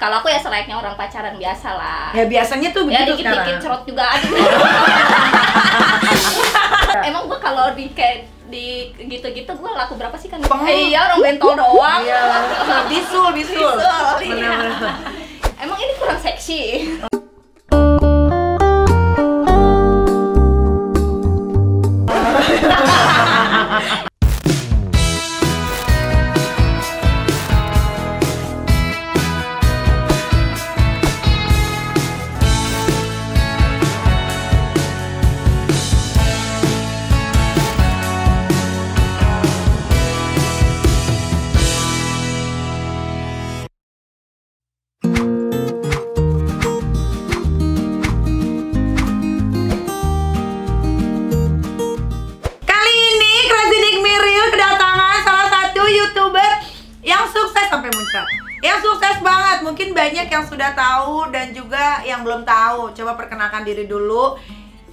Kalau aku ya selayaknya orang pacaran biasa lah. Ya biasanya tuh Ya begitu sekarang. dikit-dikit cerot juga ada. Emang gua kalau di kayak di gitu-gitu gua laku berapa sih kan? Iya, orang bentol doang. Iya, bisul. Bisul, iya. Benar. Emang ini kurang seksi. Yang sukses banget, mungkin banyak yang sudah tahu dan juga yang belum tahu. Coba perkenalkan diri dulu.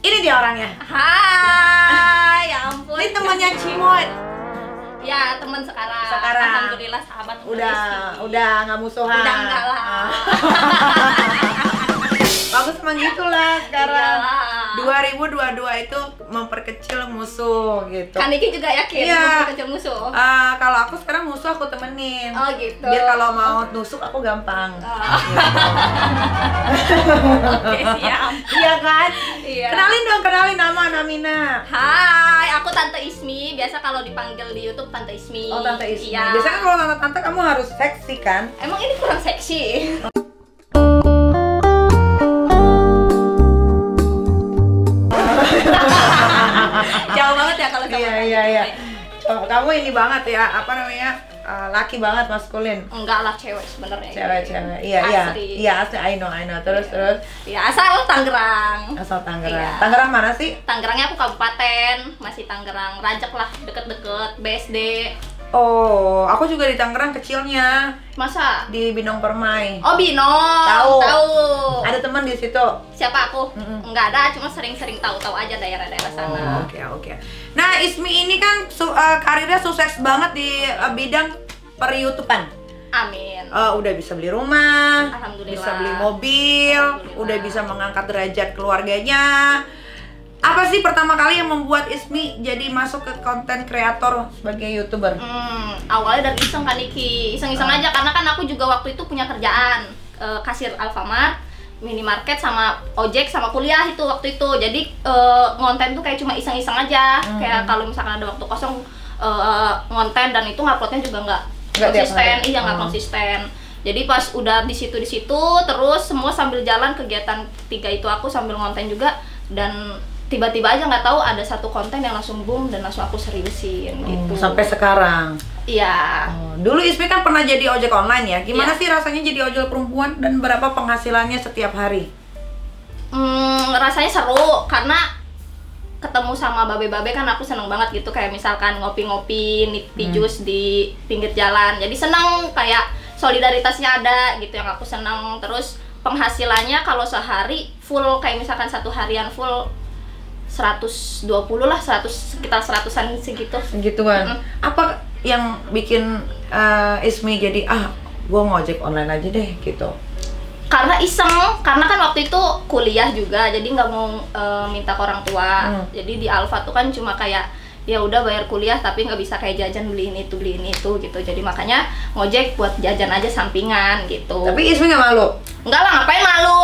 Ini dia orangnya. Hai, ya ampun. Ini temannya Cimot. Ya, teman sekarang. Alhamdulillah sahabat. Udah nggak musuhan. Udah enggak lah. Bagus emang gitulah sekarang. Iyalah. 2022 itu memperkecil musuh gitu. Kan Niki juga yakin memperkecil musuh. Kalau aku sekarang musuh aku temenin. Oh gitu. Biar kalau mau nusuk aku gampang. Oke, siap. Iya kan? Iya. Kenalin nama Namina. Hai, aku Tante Ismi. Biasa kalau dipanggil di YouTube Tante Ismi. Oh, Tante Ismi. Iya. Biasanya kalau tante-tante kamu harus seksi kan? Emang ini kurang seksi. Jauh banget ya kalau sama Iya. Kamu ini banget ya, apa namanya? Laki banget, maskulin. Enggak lah, cewek sebenarnya. Cewek. Iya, asli. I know. Terus. Ya, asal Tangerang. Asal Tangerang. Iya. Tangerang mana sih? Tangerangnya aku kabupaten, masih Tangerang, Rajak lah, deket-deket BSD. Oh, aku juga di Tangerang kecilnya. Masa? Di Binong Permai. Oh, Binong. Tahu. Ada teman di situ. Siapa aku? Enggak ada, cuma sering-sering tahu-tahu aja daerah-daerah sana. Oke. Nah, Ismi ini kan karirnya sukses banget di bidang per-YouTubean. Amin. Udah bisa beli rumah, Alhamdulillah. bisa beli mobil, Alhamdulillah. udah bisa mengangkat derajat keluarganya. Apa sih pertama kali yang membuat Ismi jadi masuk ke konten kreator sebagai YouTuber? Awalnya dari iseng kan Niki, iseng-iseng aja karena kan aku juga waktu itu punya kerjaan kasir Alfamart, minimarket sama ojek sama kuliah itu waktu itu. Jadi ngonten tuh kayak cuma iseng-iseng aja, kayak kalau misalkan ada waktu kosong ngonten dan itu nguploadnya juga nggak konsisten, nggak konsisten. Jadi pas udah di situ terus semua sambil jalan kegiatan tiga itu aku sambil ngonten juga dan tiba-tiba aja nggak tahu ada satu konten yang langsung boom dan langsung aku seriusin gitu. Sampai sekarang. Iya. Dulu Ismi kan pernah jadi ojek online ya. Gimana Iya. sih rasanya jadi ojek perempuan dan berapa penghasilannya setiap hari? Rasanya seru karena ketemu sama babe-babe kan aku seneng banget gitu, kayak misalkan ngopi-ngopi, niti jus di pinggir jalan. Jadi seneng, kayak solidaritasnya ada gitu yang aku seneng. Terus penghasilannya kalau sehari full kayak misalkan satu harian full 120 lah, sekitar 100-an segitu. Segituan. Apa yang bikin Ismi jadi gua ngojek online aja deh gitu? Karena iseng, karena kan waktu itu kuliah juga, jadi nggak mau minta ke orang tua. Jadi di Alfa tuh kan cuma kayak ya udah bayar kuliah tapi nggak bisa kayak jajan beli ini itu gitu. Jadi makanya ngojek buat jajan aja sampingan gitu. Tapi Ismi nggak malu? Enggak lah, ngapain malu?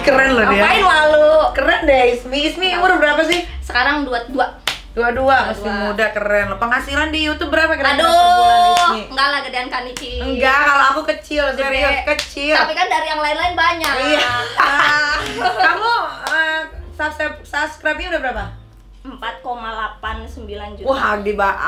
Keren loh dia. Ngapain malu? Keren deh Ismi umur berapa sih? Sekarang 22. 22, masih muda, keren loh. Penghasilan di YouTube berapa kira-kira per bulan Aduh, Ismi? enggak lah gedean kan Niki. Enggak, kalau aku kecil, serius kecil. Tapi kan dari yang lain-lain banyak. Iya. Kamu subscribe-nya udah berapa? 4,89 juta. Wah,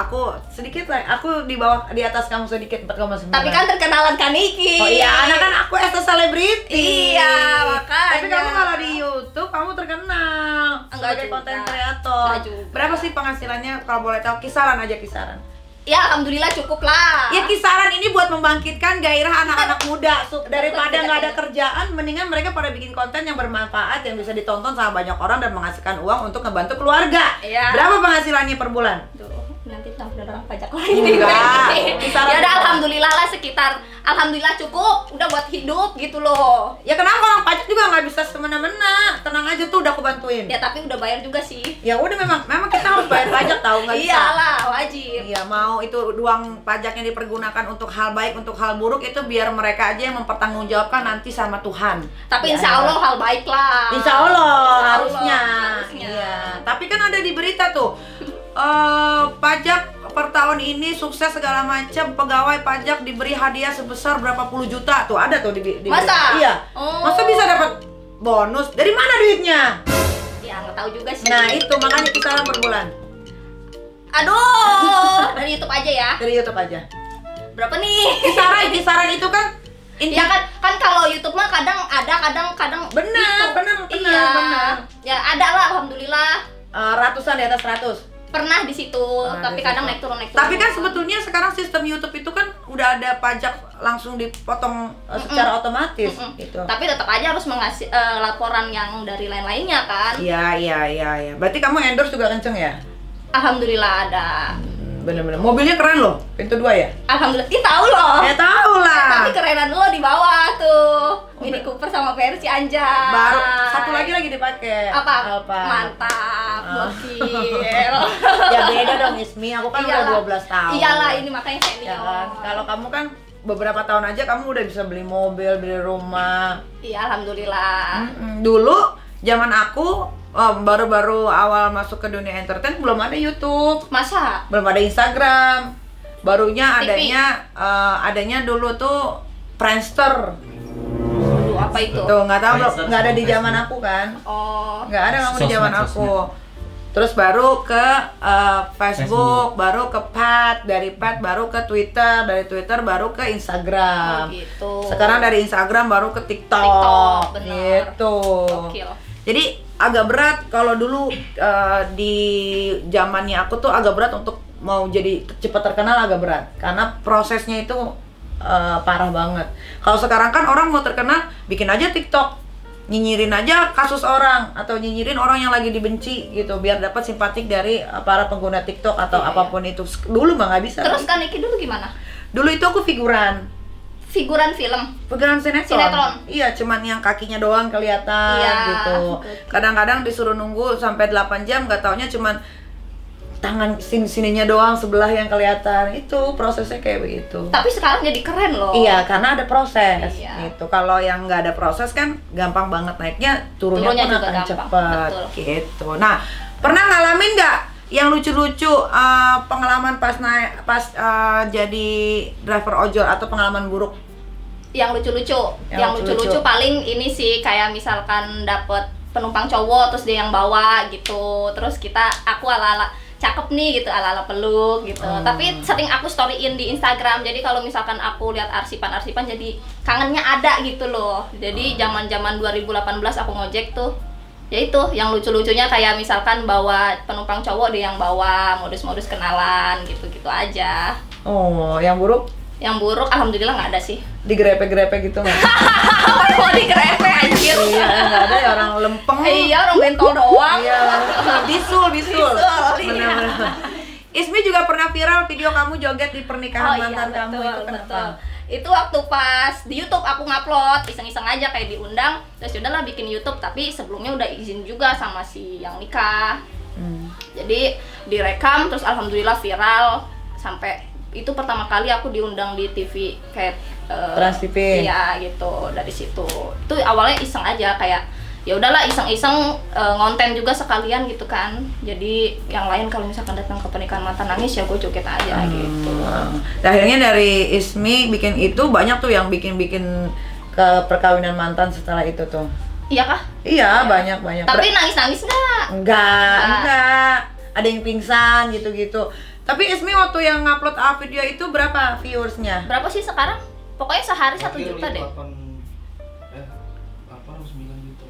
aku sedikit lah. Aku di atas kamu sedikit, 4,9. Tapi kan terkenalan kan Niki. Oh iya, anak kan aku as a celebrity. Iya, makanya. Tapi kamu kalau di YouTube kamu terkenal sebagai konten kreator. Berapa sih penghasilannya kalau boleh tahu? Kisaran aja, kisaran. Ya alhamdulillah cukup lah. Ya kisaran ini buat membangkitkan gairah anak-anak muda. Daripada nggak ada kerjaan, mendingan mereka pada bikin konten yang bermanfaat, yang bisa ditonton sama banyak orang dan menghasilkan uang untuk ngebantu keluarga. Iya. Berapa penghasilannya per bulan? Tuh, nanti utang orang pajak lagi. Enggak. Ya udah alhamdulillah lah sekitar, alhamdulillah cukup, udah buat hidup gitu loh. Ya kenapa orang pajak juga nggak bisa semena-mena, tenang aja tuh udah aku bantuin. Ya tapi udah bayar juga sih. Ya udah memang kita harus bayar pajak tahu nggak bisa. Iyalah wajib. Iya mau itu uang pajaknya dipergunakan untuk hal baik untuk hal buruk itu biar mereka aja yang mempertanggungjawabkan nanti sama Tuhan. Tapi Ya. insya Allah hal baik lah. Insya Allah Insya harusnya. harusnya. Iya. Tapi kan ada di berita tuh pajak per tahun ini sukses segala macam, pegawai pajak diberi hadiah sebesar berapa puluh juta tuh ada tuh di Masa? Iya. Oh. Masa bisa dapat bonus? Dari mana duitnya? Ya nggak tahu juga sih. Nah itu makanya kisaran per bulan Aduh, dari YouTube aja ya. dari YouTube aja. Berapa nih? Kisaran itu kan Ya kan kalau YouTube mah kadang ada, kadang Benar, itu. benar, Iya. benar. Ya ada lah, alhamdulillah. Ratusan di atas 100. Pernah di situ, tapi di kadang situ. naik turun naik turun. Tapi kan sebetulnya sekarang sistem YouTube itu kan udah ada pajak langsung dipotong secara otomatis gitu. Tapi tetap aja harus mengasih laporan yang dari lain-lainnya kan. Iya. Berarti kamu endorse juga kenceng ya? Alhamdulillah ada. Bener-bener. Mobilnya keren loh, pintu 2 ya? Alhamdulillah, ih tahu loh. Ya tahu lah. Tapi kerenan lo di bawah tuh. Mini Cooper sama Versi anjay. Baru satu lagi dipakai. Apa? Alfa. Mantap, gokil. Ya beda dong Ismi, aku kan udah 12 tahun. Iyalah, ini makanya Ya senior. kan? Kalau kamu kan beberapa tahun aja kamu udah bisa beli mobil, beli rumah. Iya, alhamdulillah. Dulu zaman aku baru-baru awal masuk ke dunia entertain belum ada YouTube, Masa? belum ada Instagram. Barunya TV. adanya dulu tuh Friendster. Dulu apa itu? Tuh nggak tahu Friendster nggak ada di sama zaman Facebook. aku kan. Oh. Nggak ada kamu di zaman Sosmed. aku. Terus baru ke Facebook, baru ke Pad, dari Pad baru ke Twitter, dari Twitter baru ke Instagram. Oh, gitu. Sekarang dari Instagram baru ke TikTok. TikTok, bener. Gitu. Gokil. Jadi agak berat kalau dulu di zamannya aku tuh agak berat untuk mau jadi cepat terkenal agak berat karena prosesnya itu parah banget. Kalau sekarang kan orang mau terkenal bikin aja TikTok, nyinyirin aja kasus orang atau nyinyirin orang yang lagi dibenci gitu biar dapat simpatik dari para pengguna TikTok atau Iya, apapun itu. Dulu mah nggak bisa. Terus kan Niki dulu gimana? Dulu itu aku figuran Film. sinetron. Iya, cuman yang kakinya doang kelihatan Iya, gitu. betul. Kadang-kadang disuruh nunggu sampai 8 jam, nggak taunya cuman tangan sininya doang sebelah yang kelihatan. Itu prosesnya kayak begitu. Tapi sekarang jadi keren loh. Iya, karena ada proses Iya. gitu. Kalau yang nggak ada proses kan gampang banget naiknya, turunnya Turunnya pun juga akan gampang, cepet betul. gitu. Nah, pernah ngalamin nggak yang lucu-lucu pengalaman pas jadi driver ojol atau pengalaman buruk? Yang lucu-lucu. Yang lucu-lucu paling ini sih kayak misalkan dapet penumpang cowok terus dia yang bawa gitu. Terus aku ala-ala cakep nih gitu, ala-ala peluk gitu. Tapi sering aku storyin di Instagram. Jadi kalau misalkan aku lihat arsipan jadi kangennya ada gitu loh. Jadi zaman-zaman 2018 aku ngojek tuh. Ya itu yang lucu-lucunya kayak misalkan bawa penumpang cowok dia yang bawa, modus-modus kenalan gitu-gitu aja. Oh, yang buruk Yang buruk alhamdulillah nggak ada sih. digrepe-grepe gitu nggak? Mau digrepe anjir. Iya, nggak ada ya orang lempeng. Iya, orang bentol doang. Iya, bisul. Bisul, iya. Bener-bener. Ismi juga pernah viral video kamu joget di pernikahan Oh iya, mantan kamu betul, itu kenapa? betul. Itu waktu pas di YouTube aku ngupload, iseng-iseng aja kayak diundang, terus udahlah bikin YouTube, tapi sebelumnya udah izin juga sama si yang nikah. Jadi direkam terus alhamdulillah viral sampai itu pertama kali aku diundang di TV kayak Trans TV. Iya gitu, dari situ. Itu awalnya iseng aja kayak ya udahlah iseng-iseng ngonten juga sekalian gitu kan. Jadi yang lain kalau misalkan datang ke pernikahan mantan nangis ya gue joget aja gitu. Nah, akhirnya dari Ismi bikin itu banyak tuh yang bikin ke perkawinan mantan setelah itu tuh. Iya kah? Iya, banyak. Tapi nangis-nangis Enggak. Ada yang pingsan gitu-gitu. Tapi Ismi waktu yang ngupload video itu berapa viewersnya? Berapa sih sekarang? Pokoknya sehari 1 juta deh.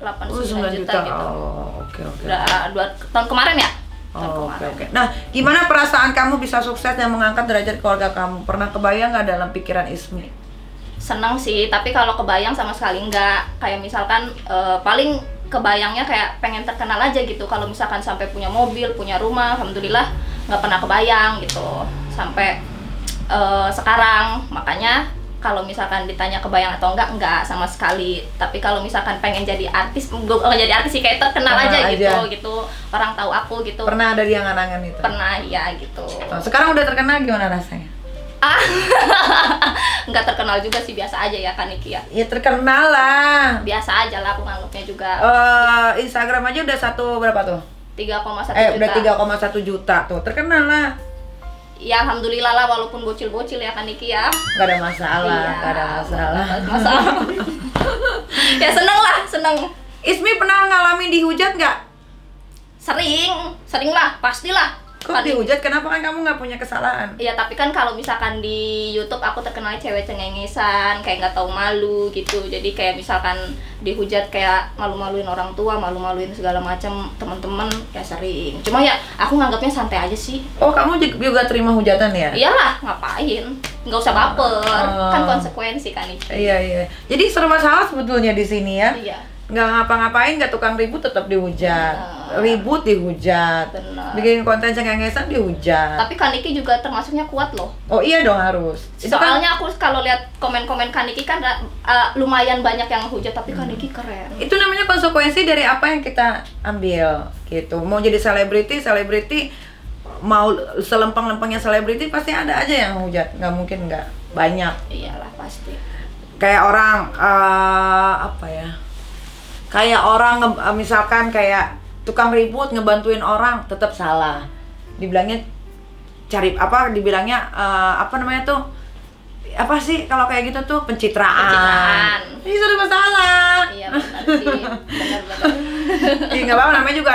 8 9 juta gitu. Oh, oke. Udah 2 tahun kemarin ya? Tahun Oh, kemarin. oke. Nah, gimana perasaan kamu bisa sukses dan mengangkat derajat keluarga kamu? Pernah kebayang nggak dalam pikiran Ismi? Senang sih, tapi kalau kebayang sama sekali enggak. Kayak misalkan paling kebayangnya kayak pengen terkenal aja gitu. Kalau misalkan sampai punya mobil, punya rumah, alhamdulillah nggak pernah kebayang gitu sampai sekarang. Makanya kalau misalkan ditanya kebayang atau enggak sama sekali. Tapi kalau misalkan pengen jadi artis, nggak jadi artis sih, kayak terkenal aja gitu, orang tahu aku gitu. Pernah ada di angan-angan itu? Pernah, ya gitu. Sekarang udah terkenal, gimana rasanya? Nggak terkenal juga sih, biasa aja ya kan Niki ya. Ya terkenal lah. Biasa aja lah aku nganggapnya juga. Instagram aja udah berapa tuh? 3,1 juta. Udah 3,1 juta tuh, terkenal lah. Ya alhamdulillah lah, walaupun bocil-bocil ya kan Niki ya. Gak ada masalah, iya, gak ada masalah. Ya seneng lah, seneng. Ismi pernah ngalamin dihujat nggak? Sering lah, pastilah. Kok dihujat? Kenapa? Kan kamu nggak punya kesalahan. Iya, tapi kan kalau misalkan di YouTube aku terkenal cewek cengengesan, kayak nggak tahu malu gitu. Jadi kayak misalkan dihujat kayak malu-maluin orang tua, malu-maluin segala macam teman-teman, kayak sering. Cuma ya aku nganggapnya santai aja sih. Oh, kamu juga terima hujatan ya? Iyalah, ngapain? Nggak usah baper. Kan konsekuensi kan itu. Iya. Jadi serba salah sebetulnya di sini ya. Iya. Nggak ngapa-ngapain, nggak tukang ribut tetap dihujat. Ribut dihujat. Benar. Bikin konten cengengesan dihujat. Tapi Kaniki juga termasuknya kuat loh. Oh iya dong, harus. Soalnya aku kalau lihat komen-komen Kaniki kan lumayan banyak yang hujat, tapi Kaniki keren. Itu namanya konsekuensi dari apa yang kita ambil gitu. Mau jadi selebriti mau selempang-lempangnya selebriti pasti ada aja yang hujat. Nggak mungkin nggak banyak. Iyalah pasti. Kayak orang kayak orang misalkan kayak tukang ribut ngebantuin orang tetap salah. Dibilangnya apa namanya tuh? Apa sih kalau kayak gitu tuh pencitraan. Ini sudah masalah. Iya benar sih. Benar. Iya nggak apa-apa, namanya juga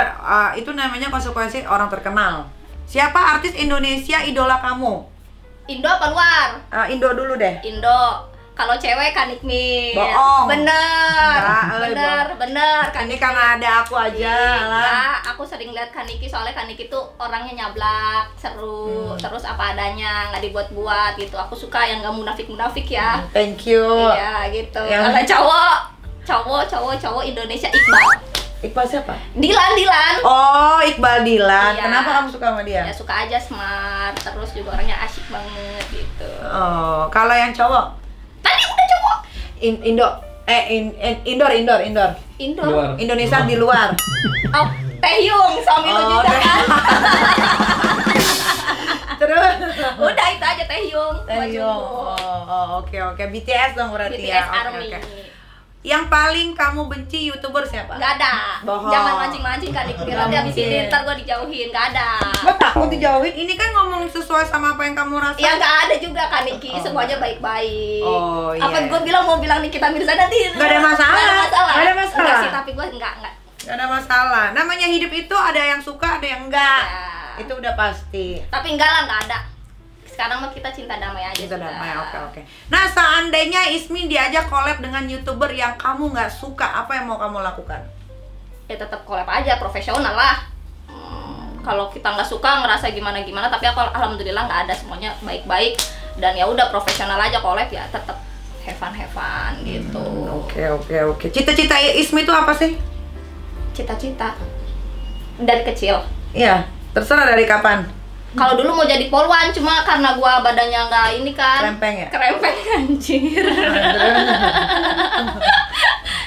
itu namanya konsekuensi orang terkenal. Siapa artis Indonesia idola kamu? Indo apa luar? Indo dulu deh. Indo. Kalau cewek Kanikmin. Bohong. Bener. Ini karena ada aku aja lah. Aku sering lihat Kaniki, soalnya Kaniki tuh orangnya nyablak, seru, terus apa adanya, nggak dibuat-buat gitu. Aku suka yang nggak munafik ya. Thank you. Iya gitu. Kalau cowok Indonesia Iqbal siapa? Dilan. Oh, Iqbal Dilan. Iya. Kenapa kamu suka sama dia? Ya suka aja, smart, terus juga orangnya asyik banget gitu. Oh, kalau yang cowok? Tadi udah cowok. Indoor. Luar. Indonesia di luar. Oh, Taehyung suami lu juga kan. Terus? Udah itu aja Taehyung. Oke. BTS dong berarti BTS ya. Army. Okay. Yang paling kamu benci YouTuber siapa? Gak ada. Bohong. Jangan mancing-mancing kali. Nanti abis ini ntar gue dijauhin. Gak ada. Gue takut dijauhin. Ini kan ngomong sesuai sama apa yang kamu rasain. Ya gak ada juga kan Niki. Semuanya baik-baik. Oh iya. Apa gue mau bilang Nikita Mirza nanti? Gak ada masalah. Enggak sih, tapi gue enggak. Gak ada masalah. Namanya hidup itu ada yang suka, ada yang enggak. Ya. Itu udah pasti. Tapi enggak lah, enggak ada. Sekarang mah kita cinta damai aja. Cinta damai, oke. Nah, seandainya Ismi diajak collab dengan YouTuber yang kamu nggak suka, apa yang mau kamu lakukan? Ya tetap collab aja, profesional lah. Kalau kita nggak suka, ngerasa gimana-gimana, tapi aku alhamdulillah nggak ada, semuanya baik-baik. Dan ya udah profesional aja collab ya, tetap have fun gitu. Oke. Cita-cita Ismi itu apa sih? Cita-cita dari kecil. Iya, terserah dari kapan. Kalau dulu mau jadi polwan, cuma karena gua badannya nggak ini kan. Kerempeng anjir.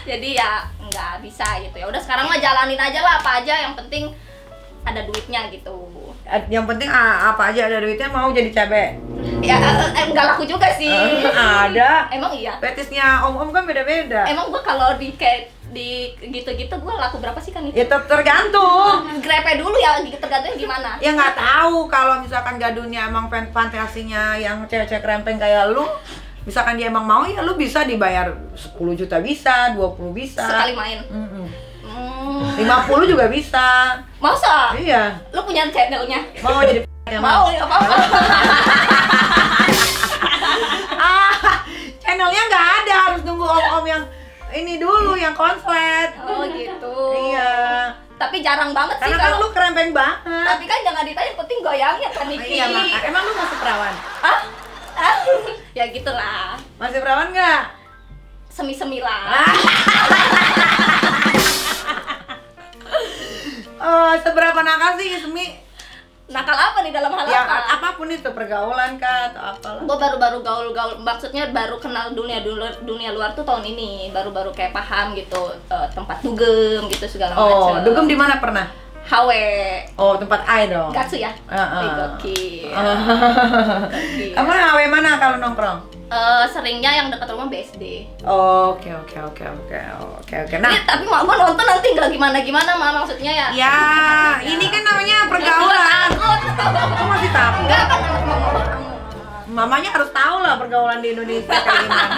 Jadi ya nggak bisa gitu ya. Udah sekarang mah jalanin aja lah, apa aja yang penting ada duitnya gitu. Yang penting apa aja ada duitnya, mau jadi cabe. Ya nggak laku juga sih. Ada. Emang iya. Fetisnya om kan beda-beda. Emang gua kalau di gitu-gitu gue laku berapa sih kan itu? Ya tergantung. Grepe dulu ya, tergantungnya gimana? Ya nggak tahu, kalau misalkan gadunya emang fantasinya yang cewek-cewek rempeng kayak lu, misalkan dia emang mau, ya lu bisa dibayar 10 juta bisa, 20 bisa. Sekali main? 50 juga bisa. Masa? Iya. Lu punya channelnya? Mau jadi mau ya apa-apa. Channelnya nggak ada, harus nunggu om-om yang ini dulu, yang konslet. Oh gitu. Iya. Tapi jarang banget sih. Karena kan lu kerempeng banget. Tapi kan jangan ditanya, penting goyangnya kan Niki. Iya, emang lu masih perawan? Ya gitulah. Masih perawan nggak? Semi-semi lah. Seberapa nakal sih Ismi? Nakal apa nih dalam hal Ya apa? apapun itu, pergaulan kah atau apalah. Gue baru-baru gaul-gaul, maksudnya baru kenal dunia luar tuh tahun ini, baru-baru kayak paham gitu, tempat dugem gitu segala Oh, macam. dugem di mana pernah? HW. Oh, tempat ai dong. Gatsu ya? Gokil. Gokil. Kamu HW mana kalau nongkrong? Seringnya yang dekat rumah BSD. Oke. Nah, Tapi mama nonton nanti nggak gimana-gimana, mama maksudnya ya. ya ini kan namanya pergaulan. Kamu masih takut? Enggak kan anak mama banget. Mamanya harus tahu lah pergaulan di Indonesia kayak gimana.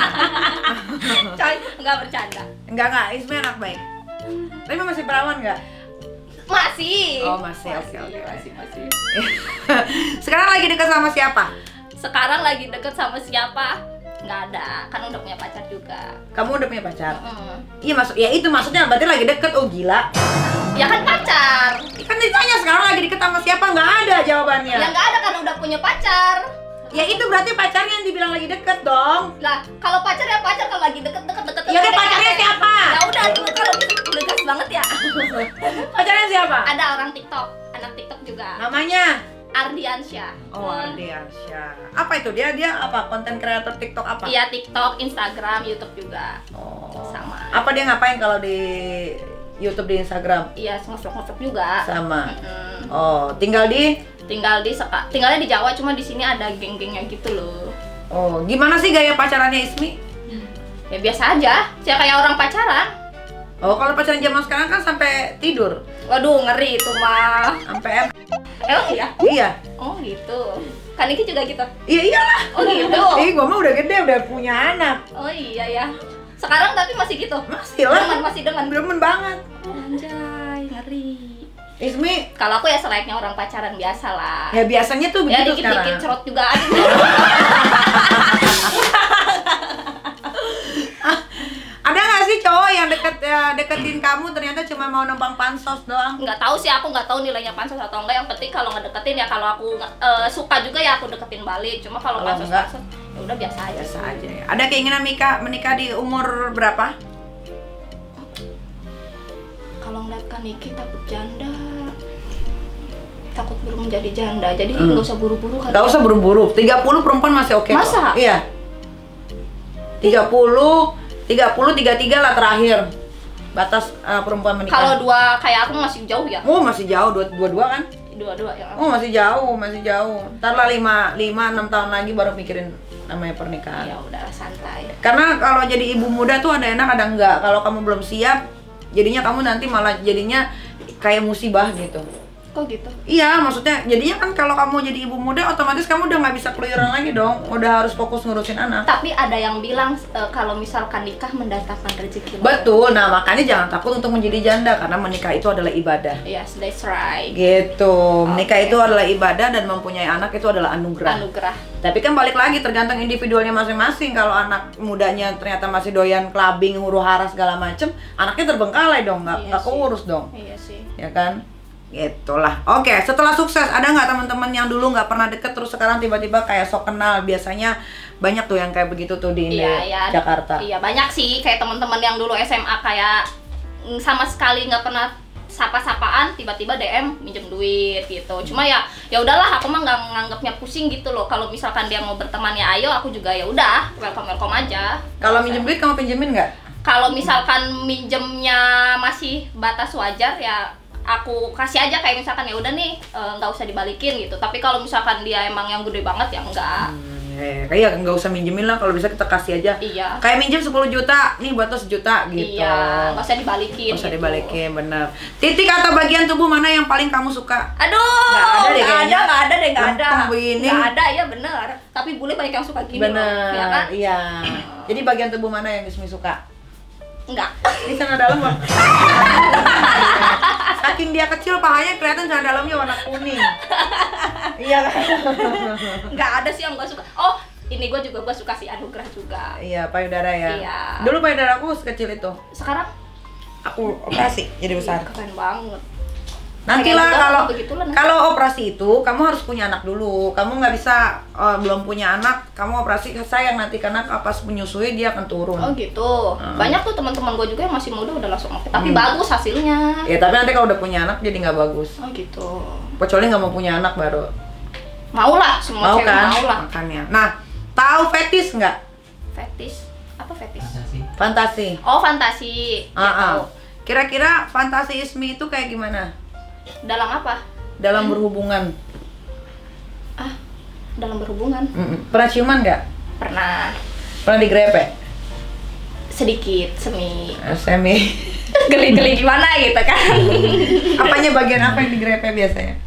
Coy, nggak bercanda. Enggak, Ismi anak baik. Tapi masih perawan nggak? Masih. Oh, masih. Oke. Masih. Sekarang lagi dekat sama siapa? Sekarang lagi deket sama siapa? Nggak ada, kan udah punya pacar juga. Kamu udah punya pacar? Mm. Iya, itu maksudnya berarti lagi deket. Oh gila. Ya kan pacar. Kan ditanya sekarang lagi deket sama siapa, nggak ada jawabannya. Ya nggak ada karena udah punya pacar. Ya itu berarti pacarnya yang dibilang lagi deket dong. Lah, kalau pacar ya pacar, kalau lagi deket. Ya udah, pacarnya siapa? Ya udah, kalau gitu udah gas banget ya. Pacarnya siapa? Ada orang TikTok, anak TikTok juga. Namanya? Ardiansyah. Oh, Ardiansyah. Apa itu? Dia apa? Konten kreator TikTok apa? Iya, TikTok, Instagram, YouTube juga. Oh. Sama. Apa dia ngapain kalau di YouTube, di Instagram? Iya, ngevlog juga. Sama. Mm-mm. Oh, tinggalnya di Jawa, cuma di sini ada geng-gengnya gitu loh. Oh, gimana sih gaya pacarannya Ismi? Ya biasa aja, ya kayak orang pacaran. Oh, kalau pacaran zaman sekarang kan sampai tidur. Waduh, ngeri itu mah. Sampai Emang iya? Iya. Oh gitu. Kan Niki juga gitu. Iya iyalah. Oh gitu. Gua mah udah gede, udah punya anak. Oh iya ya. Sekarang tapi masih gitu. Masih lah. Masih dengan. Demen banget. Anjay, ngeri. Ismi, Kalau aku ya selayaknya orang pacaran biasa lah. ya biasanya tuh Ya begitu dikit-dikit sekarang. cerot juga ada. Ada nggak sih cowok yang deketin kamu ternyata cuma mau numpang pansos doang? Nggak tahu sih, aku nggak tahu nilainya pansos atau enggak. Yang penting kalau ngedeketin ya, kalau aku suka juga ya aku deketin balik. Cuma kalau Kalau pansos enggak, ya udah biasa aja. Biasa aja ya. Ada keinginan menikah di umur berapa? Kalau ngeliat Kak Niki takut janda, takut belum menjadi janda, jadi nggak usah buru-buru kan. Nggak usah buru-buru, 30 perempuan masih oke kok. Masa? Iya 33 lah terakhir batas perempuan menikah. Kalau dua kayak aku masih jauh ya. Oh masih jauh, dua kan? Dua ya. Oh masih jauh. Ntar lah 5-6 tahun lagi baru mikirin namanya pernikahan. Ya udah santai. Karena kalau jadi ibu muda tuh ada enak ada enggak. Kalau kamu belum siap, jadinya kamu nanti malah jadinya kayak musibah gitu. Kok gitu? Iya, maksudnya jadinya kan kalau kamu jadi ibu muda otomatis kamu udah nggak bisa keluyuran lagi dong. Udah harus fokus ngurusin anak. Tapi ada yang bilang kalau misalkan nikah mendatangkan rezeki. Betul, nah makanya jangan takut untuk menjadi janda karena menikah itu adalah ibadah. Yes, that's right. Gitu, menikah Oke. itu adalah ibadah dan mempunyai anak itu adalah anugerah. Anugerah. Tapi kan balik lagi tergantung individualnya masing-masing. Kalau anak mudanya ternyata masih doyan clubbing, huru hara segala macem, anaknya terbengkalai dong, Iya nggak sih. keurus dong, Iya sih. ya kan? Itulah. Oke, setelah sukses ada nggak teman-teman yang dulu nggak pernah deket terus sekarang tiba-tiba kayak sok kenal? Biasanya banyak tuh yang kayak begitu tuh di Iya, Jakarta. Iya, banyak sih kayak teman-teman yang dulu SMA kayak sama sekali nggak pernah sapa-sapaan, tiba-tiba DM minjem duit gitu. Cuma ya udahlah, aku mah nggak nganggapnya pusing gitu loh. Kalau misalkan dia mau berteman ya ayo, aku juga ya udah welcome aja. Kalau minjem duit kamu pinjemin nggak? Kalau misalkan minjemnya masih batas wajar ya aku kasih aja, kayak misalkan ya udah nih nggak usah dibalikin gitu. Tapi kalau misalkan dia emang yang gede banget ya enggak. Kayak nggak usah minjemin lah, kalau bisa kita kasih aja. Iya. Kayak minjem 10 juta, nih buat lo 1 juta gitu. Iya, nggak usah dibalikin. Nggak usah gitu. dibalikin, bener. Titik atau bagian tubuh mana yang paling kamu suka? Aduh, Nggak ada deh kayaknya. nggak ada deh, nggak ada. Lempeng begini. Nggak ada, ya bener. Tapi bule banyak yang suka gini Bener, loh, ya kan? iya. Jadi bagian tubuh mana yang Ismi suka? Enggak. Ini celana dalam Bang. Saking dia kecil pahanya kelihatan celana dalamnya warna kuning. Iya kan? Nggak ada sih yang gak suka. Oh, ini gue suka sih anugerah juga. Iya, payudara ya. Iya. Dulu payudara aku sekecil itu. Sekarang Aku operasi jadi besar. keren banget. Nantilah Kayak kalau begitulah nanti. kalau operasi itu kamu harus punya anak dulu. Kamu nggak bisa belum punya anak, kamu operasi sayang nanti karena pas menyusui dia akan turun. Oh gitu. Banyak tuh teman-teman gue juga yang masih muda udah langsung operasi. Tapi bagus hasilnya. Ya tapi nanti kalau udah punya anak jadi nggak bagus. Oh gitu. Kecuali nggak mau punya anak baru. Mau lah, semua Mau cewek kan? mau lah. Makanya. Nah, tahu fetis nggak? Fetis. Apa fetis? Fantasi. Oh, fantasi. Ya, tahu. Kira-kira fantasi Ismi itu kayak gimana? Dalam apa? Dalam berhubungan. Dalam berhubungan. Pernah ciuman nggak? Pernah. Pernah digrepe? Sedikit, semi. Semi. Geli-geli gimana gitu kan. Apanya bagian apa yang digrepe biasanya?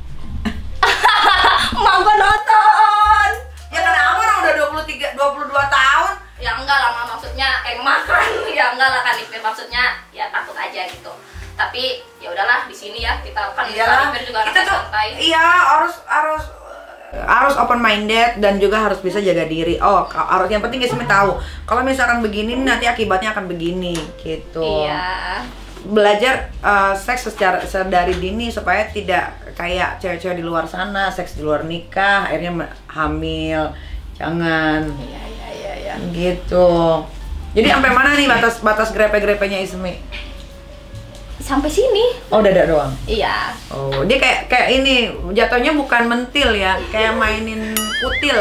Mau gua nonton. Ya kenapa orang udah 22 tahun? Ya enggak lah, maksudnya emang kan. Ya enggak lah kan, maksudnya ya takut aja gitu. Tapi ya udahlah di sini ya kita kan juga kita tuh santai. iya harus open minded dan juga harus bisa jaga diri. Harus yang penting Ismi tahu kalau misalkan begini nanti akibatnya akan begini gitu. Iya. Belajar seks secara dari dini supaya tidak kayak cewek-cewek di luar sana seks di luar nikah akhirnya hamil. Jangan. Iya. Gitu. Jadi sampai mana nih batas grepe-grepenya Ismi? Sampai sini. Oh, dada doang. Iya. Oh, dia kayak ini jatuhnya bukan mentil ya, kayak mainin kutil.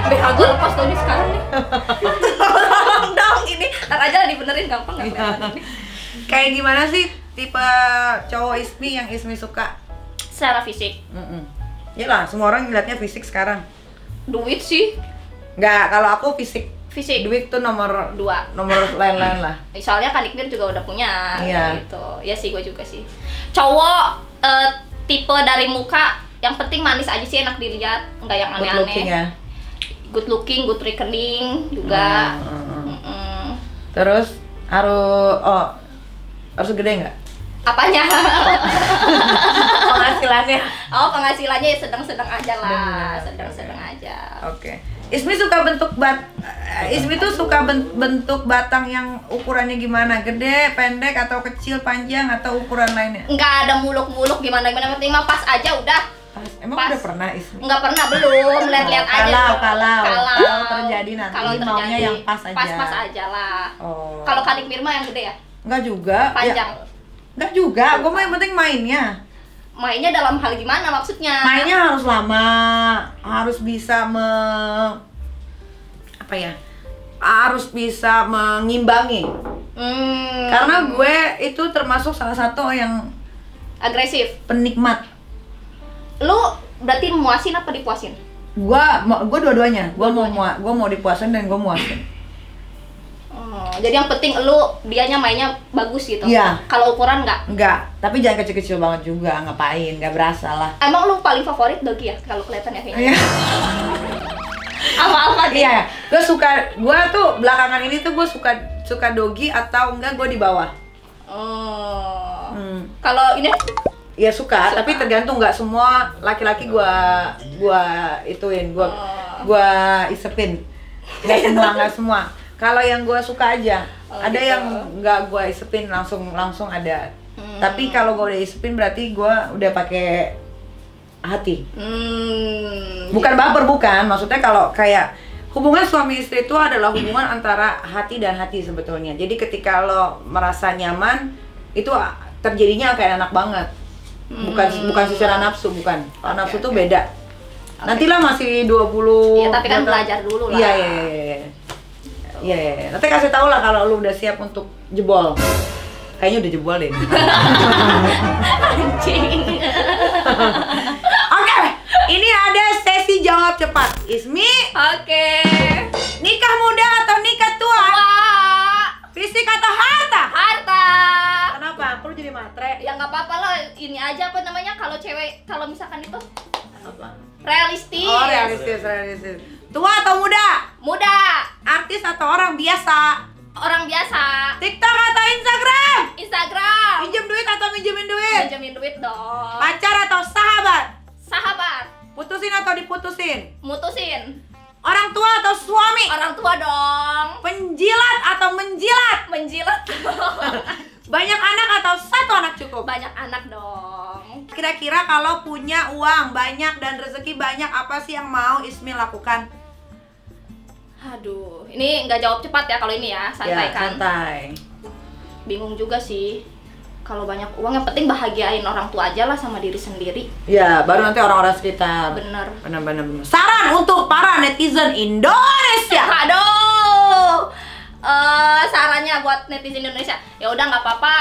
BH gue lepas tuh nih sekarang nih. Tolong dong ini. Ntar aja lah dibenerin gampang nggak kelihatan ini. Kayak gimana sih tipe cowok Ismi yang Ismi suka? Secara fisik. Iyalah, semua orang ngeliatnya fisik sekarang. Duit sih. Nggak, kalau aku fisik. Fisik. Duit tuh nomor 2. Nomor lain-lain lah. Soalnya kan Iknir juga udah punya. Iya. Gitu. Ya sih gue juga sih. Cowok tipe dari muka yang penting manis aja sih, enak dilihat, nggak yang Good looking aneh-aneh. ya. Good looking, good rekening juga. Terus harus gede nggak? Apanya? Penghasilannya. Oh, penghasilannya ya sedang-sedang aja lah. Sedang-sedang aja. Oke. Ismi suka Ismi tuh suka bentuk batang yang ukurannya gimana? Gede, pendek, atau kecil, panjang, atau ukuran lainnya? Nggak ada muluk-muluk gimana-gimana, penting mah pas aja udah. Emang Pas. udah pernah Ismi? Nggak pernah, belum, lihat-lihat aja. Kalau terjadi nanti kalau maunya terjadi, yang pas aja. Pas-pas aja lah. Oh. Kalau Kanik Mirma yang gede ya? Enggak juga. Panjang. Ya, enggak juga. Gue mah yang penting mainnya. Mainnya dalam hal gimana maksudnya? Mainnya harus lama, harus bisa harus bisa mengimbangi. Karena gue itu termasuk salah satu yang agresif. penikmat. Lu berarti muasin apa dipuasin? Gue dua-duanya. Gue mau dipuasin dan gue muasin. Jadi yang penting dianya mainnya bagus gitu. Iya. Kalau ukuran Enggak, tapi jangan kecil-kecil banget juga, ngapain, nggak berasa lah. Emang lu paling favorit Dogi ya kalau kelihatannya kayaknya? Iya. Apa dia? Iya, gue tuh belakangan ini tuh gue suka Dogi atau enggak gue di bawah. Kalau ini? Ya suka, tapi tergantung, nggak semua laki-laki gue ituin, gue isepin. Nggak semua. Kalau yang gue suka aja, ada gitu. yang nggak gue isepin langsung ada. Tapi kalau gue udah isepin berarti gue udah pakai hati. Bukan baper, bukan. Maksudnya kalau kayak hubungan suami istri itu adalah hubungan antara hati dan hati sebetulnya. Jadi ketika lo merasa nyaman, itu terjadinya kayak anak banget. Bukan secara nafsu, bukan. Kalau nafsu tuh beda. Nantilah masih 20. Iya, tapi kan belajar dulu lah. Iya. Nanti kasih tau lah kalau lu udah siap untuk jebol. Kayaknya udah jebol deh. Anjing. Oke, ini ada sesi jawab cepat. Ismi, Oke. nikah muda atau nikah tua? Wah, Fisik atau harta? harta. Kenapa? Aku jadi matre. Ya nggak apa-apa lah. Ini aja apa namanya kalau cewek kalau misalkan itu Apa? realistis. Oh, realistis. Tua atau muda? Muda. Artis atau orang biasa? Orang biasa. TikTok atau Instagram? Instagram. Pinjem duit atau minjemin duit? Pinjemin duit dong. Pacar atau sahabat? Sahabat. Putusin atau diputusin? Mutusin. Orang tua atau suami? Orang tua dong. Penjilat atau menjilat? Menjilat. Banyak anak atau satu anak cukup? Banyak anak dong. kira-kira kalau punya uang banyak dan rezeki banyak, apa sih yang mau Ismi lakukan? Aduh, ini nggak jawab cepat ya kalau ini ya, santai Ya, kan. santai. Bingung juga sih. Kalau banyak uang yang penting bahagiain orang tua aja lah sama diri sendiri. Ya, baru nanti orang-orang sekitar. Bener. Benar-benar. Saran untuk para netizen Indonesia. Aduh. Sarannya buat netizen Indonesia, ya udah nggak apa-apa,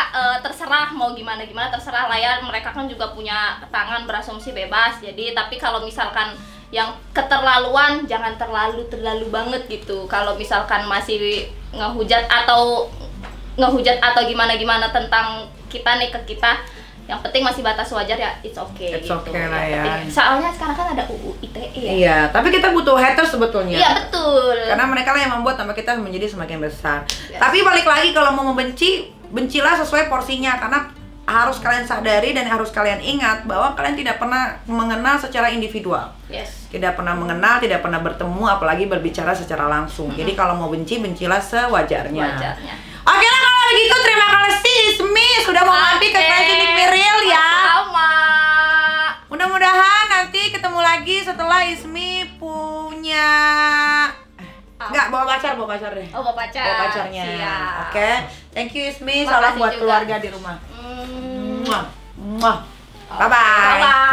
terserah mau gimana terserah lah ya, mereka kan juga punya tangan berasumsi bebas. Jadi tapi kalau misalkan yang keterlaluan jangan terlalu banget gitu. Kalau misalkan masih ngehujat atau gimana tentang kita nih ke kita, yang penting masih batas wajar ya, it's okay. It's gitu. okay lah ya. Soalnya sekarang kan ada UU ITE ya. Iya, tapi kita butuh haters sebetulnya. Iya betul. Karena mereka lah yang membuat nama kita menjadi semakin besar. Yes. Tapi balik lagi, kalau mau membenci, bencilah sesuai porsinya. Karena harus kalian sadari dan harus kalian ingat bahwa kalian tidak pernah mengenal secara individual. Yes. Tidak pernah mengenal, tidak pernah bertemu, apalagi berbicara secara langsung. Jadi kalau mau benci, bencilah sewajarnya. Wajarnya. Oke lah kalau begitu, terima kasih Ismi sudah mau mampir ke Fashion Week Real ya. Sama. Mudah-mudahan nanti ketemu lagi setelah Ismi punya enggak, bawa pacar deh. Oh, bawa pacar. Bawa pacarnya. Siap. Oke. Thank you Ismi, Makasih salam buat juga. keluarga di rumah. Hmm. Muah. Muah. Bye-bye. Bye-bye.